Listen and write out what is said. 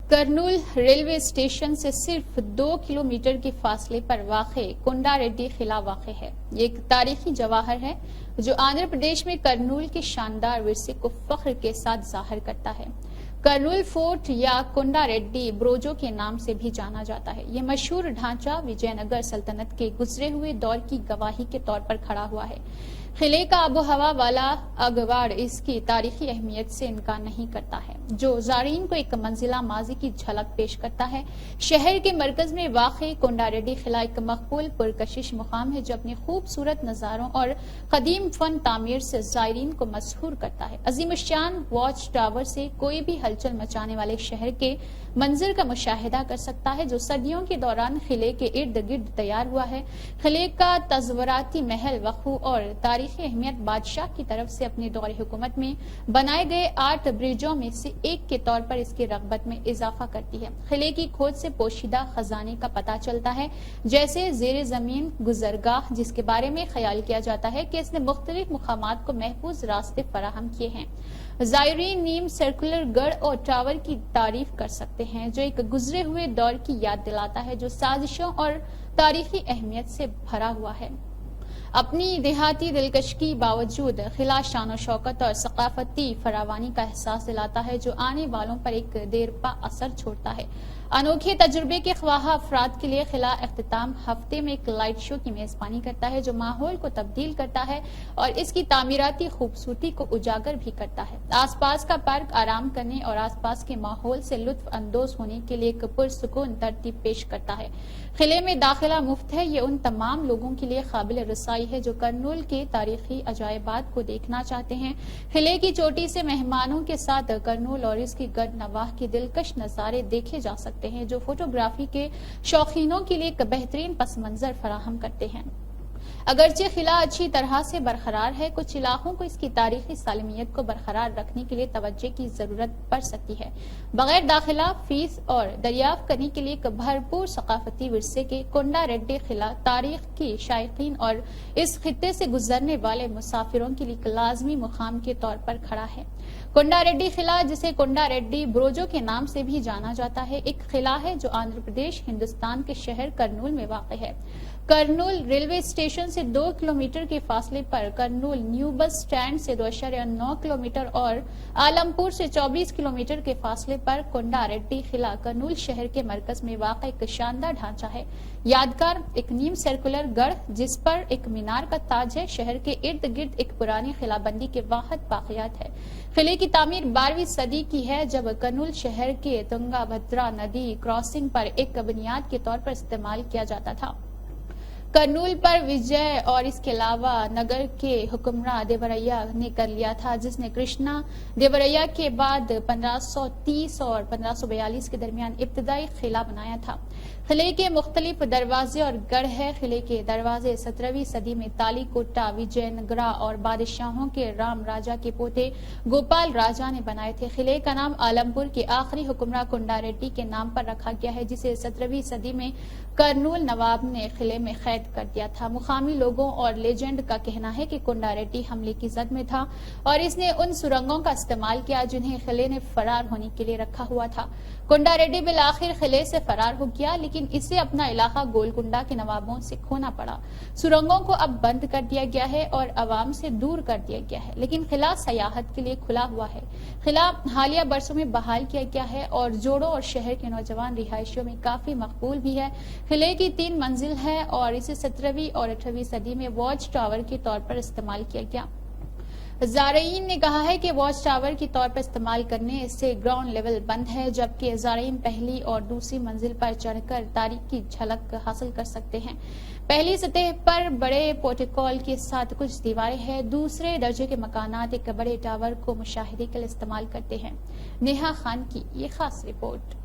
Kurnool railway station سے صرف 2 kilometre کے فاصلے پر واقع کنڈا ریڈی قلعہ واقع ہے۔ یہ ایک تاریخی جواہر ہے جو آندھرا پردیش میں کرنول کے شاندار ورثے کو فخر کے ساتھ ظاہر کرتا ہے۔ کرنول فورٹ یا کنڈا ریڈی بروجو کے نام سے بھی جانا جاتا ہے۔ یہ مشہور ڈھانچہ وجے نگر سلطنت کے گزرے ہوئے دور کی گواہی کے طور پر کھڑا ہوا ہے۔ قلعے کا آب و ہوا والا اگواڑ اس کی تاریخی اہمیت سے انکار نہیں کرتا ہے، جو زائرین کو ایک منزلہ ماضی کی جھلک پیش کرتا ہے۔ شہر کے مرکز میں واقع کنڈا ریڈی قلعہ ایک مقبول پرکشش مقام ہے جو اپنے خوبصورت نظاروں اور قدیم فن تعمیر سے زائرین کو مسحور کرتا ہے۔ عظیم الشان واچ ٹاور سے کوئی بھی ہلچل مچانے والے شہر کے منظر کا مشاہدہ کر سکتا ہے جو صدیوں کے دوران قلعے کے ارد گرد تیار ہوا ہے۔ قلعے کا تصوراتی محل وقوع اور تاریخی اہمیت بادشاہ کی طرف سے اپنے دور حکومت میں بنائے گئے 8 برجوں میں سے ایک کے طور پر اس کی رغبت میں اضافہ کرتی ہے۔ قلعے کی کھود سے پوشیدہ خزانے کا پتہ چلتا ہے، جیسے زیر زمین گزرگاہ، جس کے بارے میں خیال کیا جاتا ہے کہ اس نے مختلف مقامات کو محفوظ راستے فراہم کیے ہیں۔ زائرین نیم سرکولر گڑھ اور ٹاور کی تعریف کر سکتے ہیں جو ایک گزرے ہوئے دور کی یاد دلاتا ہے جو سازشوں اور تاریخی اہمیت سے بھرا ہوا ہے۔ اپنی دیہاتی دلکش کے باوجود قلعہ شان و شوکت اور ثقافتی فراوانی کا احساس دلاتا ہے جو آنے والوں پر ایک دیرپا اثر چھوڑتا ہے۔ انوکھے تجربے کے خواہاں افراد کے لیے قلعہ اختتام ہفتے میں ایک لائٹ شو کی میزبانی کرتا ہے جو ماحول کو تبدیل کرتا ہے اور اس کی تعمیراتی خوبصورتی کو اجاگر بھی کرتا ہے۔ آس پاس کا پارک آرام کرنے اور آس پاس کے ماحول سے لطف اندوز ہونے کے لیے ایک پرسکون ترتیب پیش کرتا ہے۔ قلعے میں داخلہ مفت ہے۔ یہ ان تمام لوگوں کے لیے قابل رسائی ہے جو کرنول کے تاریخی عجائبات کو دیکھنا چاہتے ہیں۔ قلعے کی چوٹی سے مہمانوں کے ساتھ کرنول اور اس کی گرد نواح کے دلکش نظارے دیکھے جا سکتے ہیں جو فوٹوگرافی کے شوقینوں کے لیے ایک بہترین پس منظر فراہم کرتے ہیں۔ اگرچہ قلعہ اچھی طرح سے برقرار ہے، کچھ علاقوں کو اس کی تاریخی سالمیت کو برقرار رکھنے کے لیے توجہ کی ضرورت پڑ سکتی ہے۔ بغیر داخلہ فیس اور دریافت کرنے کے لیے ایک بھرپور ثقافتی ورثے کے کنڈا ریڈی قلعہ تاریخ کی شائقین اور اس خطے سے گزرنے والے مسافروں کے لیے ایک لازمی مقام کے طور پر کھڑا ہے۔ کنڈا ریڈی قلعہ، جسے کنڈا ریڈی بروجو کے نام سے بھی جانا جاتا ہے، ایک قلعہ ہے جو آندھرا پردیش، ہندوستان کے شہر کرنول میں واقع ہے۔ کرنول ریلوے اسٹیشن سے 2 کلومیٹر کے فاصلے پر کرنول نیو بس سٹینڈ سے 2.9 کلومیٹر اور عالمپور سے 24 کلومیٹر کے فاصلے پر کنڈا ریڈی قلعہ کرنول شہر کے مرکز میں واقع ایک شاندار ڈھانچہ ہے۔ یادگار ایک نیم سرکولر گڑھ جس پر ایک مینار کا تاج ہے، شہر کے ارد گرد ایک پرانی قلعہ بندی کے واحد باقیات ہے۔ قلعے کی تعمیر 12ویں صدی کی ہے جب کرنول شہر کے تنگا بھدرا ندی کراسنگ پر ایک بنیاد کے طور پر استعمال کیا جاتا تھا۔ کرنول پر وجے اور اس کے علاوہ نگر کے حکمراں دیوریا نے کر لیا تھا، جس نے کرشنا دیوریا کے بعد 1530 اور 1542 کے درمیان ابتدائی قلعہ بنایا تھا۔ قلعے کے مختلف دروازے اور گڑھ ہیں۔ قلعے کے دروازے 17ویں صدی میں تالی کوٹا وجے نگرا اور بادشاہوں کے رام راجا کے پوتے گوپال راجا نے بنائے تھے۔ قلعے کا نام عالمپور کے آخری حکمراں کنڈا ریڈی کے نام پر رکھا گیا ہے، جسے 17ویں صدی میں کرنول نواب نے قلعے میں قید کر دیا تھا۔ مقامی لوگوں اور لیجنڈ کا کہنا ہے کہ کنڈا ریڈی حملے کی زد میں تھا اور اس نے ان سرنگوں کا استعمال کیا جنہیں قلعے نے فرار ہونے کے لیے رکھا ہوا تھا۔ کنڈا ریڈی بالآخر قلعے سے فرار ہو گیا، لیکن اسے اپنا علاقہ گولکنڈا کے نوابوں سے کھونا پڑا۔ سرنگوں کو اب بند کر دیا گیا ہے اور عوام سے دور کر دیا گیا ہے، لیکن قلعہ سیاحت کے لیے کھلا ہوا ہے۔ قلعہ حالیہ برسوں میں بحال کیا گیا ہے اور جوڑوں اور شہر کے نوجوان رہائشیوں میں کافی مقبول بھی ہے۔ قلعے کی 3 منزل ہے اور اسے 17ویں اور 18ویں صدی میں واچ ٹاور کے طور پر استعمال کیا گیا۔ زائرین نے کہا ہے کہ واچ ٹاور کے طور پر استعمال کرنے سے گراؤنڈ لیول بند ہے، جبکہ زائرین پہلی اور دوسری منزل پر چڑھ کر تاریخ کی جھلک حاصل کر سکتے ہیں۔ پہلی سطح پر بڑے پروٹوکول کے ساتھ کچھ دیواریں ہیں، دوسرے درجے کے مکانات ایک بڑے ٹاور کو مشاہدے کے لیے استعمال کرتے ہیں۔ نیہا خان کی یہ خاص رپورٹ۔